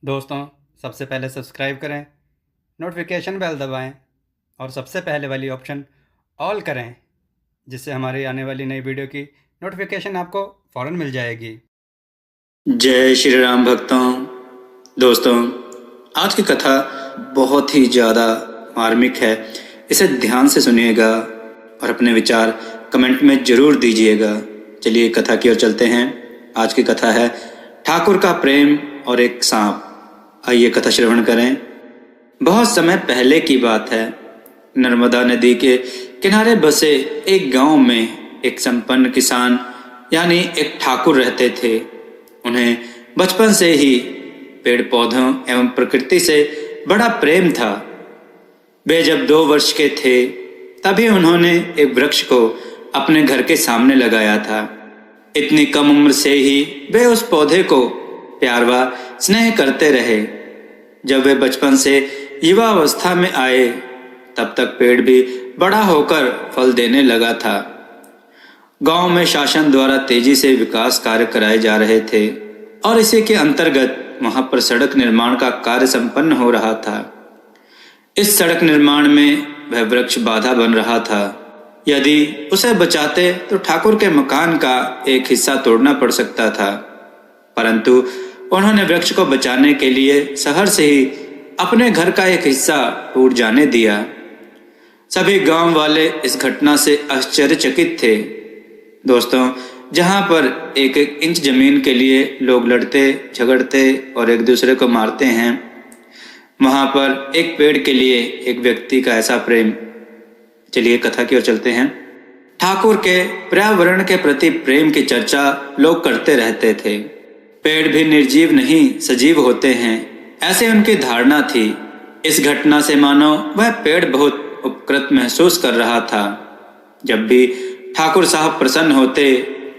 दोस्तों, सबसे पहले सब्सक्राइब करें, नोटिफिकेशन बेल दबाएं और सबसे पहले वाली ऑप्शन ऑल करें, जिससे हमारी आने वाली नई वीडियो की नोटिफिकेशन आपको फ़ौरन मिल जाएगी। जय श्री राम भक्तों। दोस्तों, आज की कथा बहुत ही ज़्यादा मार्मिक है। इसे ध्यान से सुनिएगा और अपने विचार कमेंट में ज़रूर दीजिएगा। चलिए कथा की ओर चलते हैं। आज की कथा है ठाकुर का प्रेम और एक सांप। आइए कथा श्रवण करें। बहुत समय पहले की बात है। नर्मदा नदी के किनारे बसे एक गांव में एक संपन्न किसान यानी एक ठाकुर रहते थे। उन्हें बचपन से ही पेड़ पौधों एवं प्रकृति से बड़ा प्रेम था। वे जब 2 वर्ष के थे तभी उन्होंने एक वृक्ष को अपने घर के सामने लगाया था। इतनी कम उम्र से ही वे उस पौधे को प्यार व स्नेह करते रहे। जब वे बचपन से युवा अवस्था में आए तब तक पेड़ भी बड़ा होकर फल देने लगा था। गांव में शासन द्वारा तेजी से विकास कार्य कराए जा रहे थे और इसी के अंतर्गत वहां पर सड़क निर्माण का कार्य संपन्न हो रहा था। इस सड़क निर्माण में वह वृक्ष बाधा बन रहा था। यदि उसे बचाते तो ठाकुर के मकान का एक हिस्सा तोड़ना पड़ सकता था, परंतु उन्होंने वृक्ष को बचाने के लिए शहर से ही अपने घर का एक हिस्सा टूट जाने दिया। सभी गांव वाले इस घटना से आश्चर्यचकित थे। दोस्तों, जहां पर एक एक इंच जमीन के लिए लोग लड़ते झगड़ते और एक दूसरे को मारते हैं, वहां पर एक पेड़ के लिए एक व्यक्ति का ऐसा प्रेम। चलिए कथा की ओर चलते हैं। ठाकुर के पर्यावरण के प्रति प्रेम की चर्चा लोग करते रहते थे। पेड़ भी निर्जीव नहीं सजीव होते हैं, ऐसे उनकी धारणा थी। इस घटना से मानो वह पेड़ बहुत उपकृत महसूस कर रहा था। जब भी ठाकुर साहब प्रसन्न होते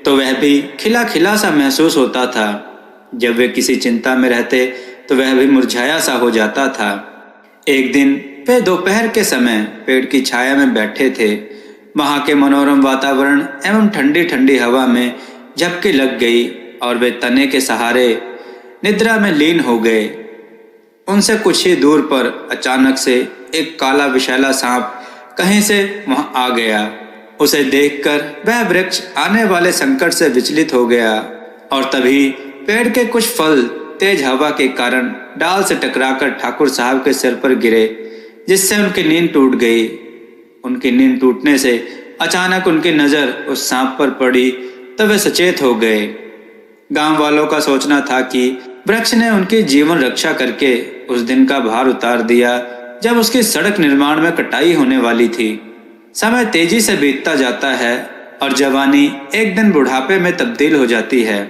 तो वह भी खिला खिला सा महसूस होता था। जब वे किसी चिंता में रहते तो वह भी मुरझाया सा हो जाता था। एक दिन वे दोपहर के समय पेड़ की छाया में बैठे थे। वहां के मनोरम वातावरण एवं ठंडी ठंडी हवा में झपकी लग गई और वे तने के सहारे निद्रा में लीन हो गए। उनसे कुछ ही दूर पर अचानक से एक काला विषैला सांप कहीं से वहां आ गया। उसे देखकर वह वृक्ष आने वाले संकट से विचलित हो गया और तभी पेड़ के कुछ फल तेज हवा के कारण डाल से टकराकर ठाकुर साहब के सिर पर गिरे, जिससे उनकी नींद टूट गई। उनकी नींद टूटने से अचानक उनकी नजर उस सांप पर पड़ी तो वे सचेत हो गए। गांव वालों का सोचना था कि वृक्ष ने उनकी जीवन रक्षा करके उस दिन का भार उतार दिया जब उसकी सड़क निर्माण में कटाई होने वाली थी। समय तेजी से बीतता जाता है और जवानी एक दिन बुढ़ापे में तब्दील हो जाती है।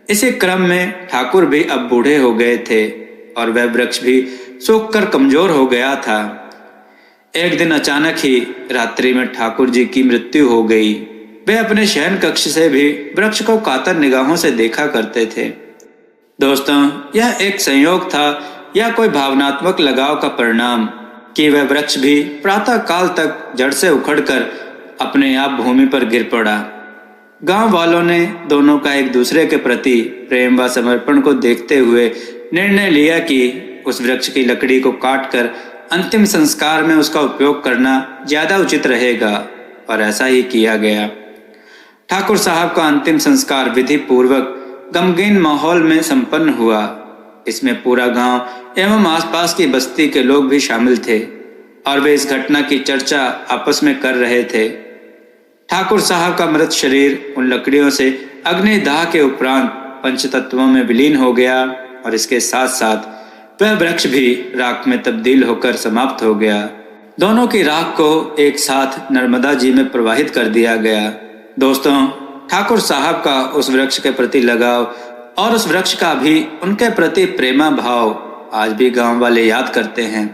इसी क्रम में ठाकुर भी अब बूढ़े हो गए थे और वह वृक्ष भी सूख कर कमजोर हो गया था। एक दिन अचानक ही रात्रि में ठाकुर जी की मृत्यु हो गई। वे अपने शयन कक्ष से भी वृक्ष को कातर निगाहों से देखा करते थे। दोस्तों, यह एक संयोग था या कोई भावनात्मक लगाव का परिणाम कि वह वृक्ष भी प्रातः काल तक जड़ से उखड़कर अपने आप भूमि पर गिर पड़ा। गांव वालों ने दोनों का एक दूसरे के प्रति प्रेम व समर्पण को देखते हुए निर्णय लिया कि उस वृक्ष की लकड़ी को काटकर अंतिम संस्कार में उसका उपयोग करना ज्यादा उचित रहेगा, और ऐसा ही किया गया। ठाकुर साहब का अंतिम संस्कार विधि पूर्वक गमगीन माहौल में संपन्न हुआ। इसमें पूरा गांव एवं आसपास की बस्ती के लोग भी शामिल थे और वे इस घटना की चर्चा आपस में कर रहे थे। ठाकुर साहब का मृत शरीर उन लकड़ियों से अग्निदाह के उपरांत पंचतत्वों में विलीन हो गया और इसके साथ साथ वह वृक्ष भी राख में तब्दील होकर समाप्त हो गया। दोनों की राख को एक साथ नर्मदा जी में प्रवाहित कर दिया गया। दोस्तों, ठाकुर साहब का उस वृक्ष के प्रति लगाव और उस वृक्ष का भी उनके प्रति प्रेमा भाव आज भी गांव वाले याद करते हैं।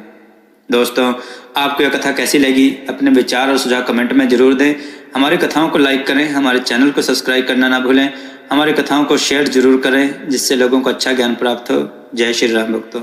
दोस्तों, आपको यह कथा कैसी लगी? अपने विचार और सुझाव कमेंट में जरूर दें। हमारी कथाओं को लाइक करें, हमारे चैनल को सब्सक्राइब करना ना भूलें। हमारी कथाओं को शेयर जरूर करें जिससे लोगों को अच्छा ज्ञान प्राप्त हो। जय श्री राम भक्तों।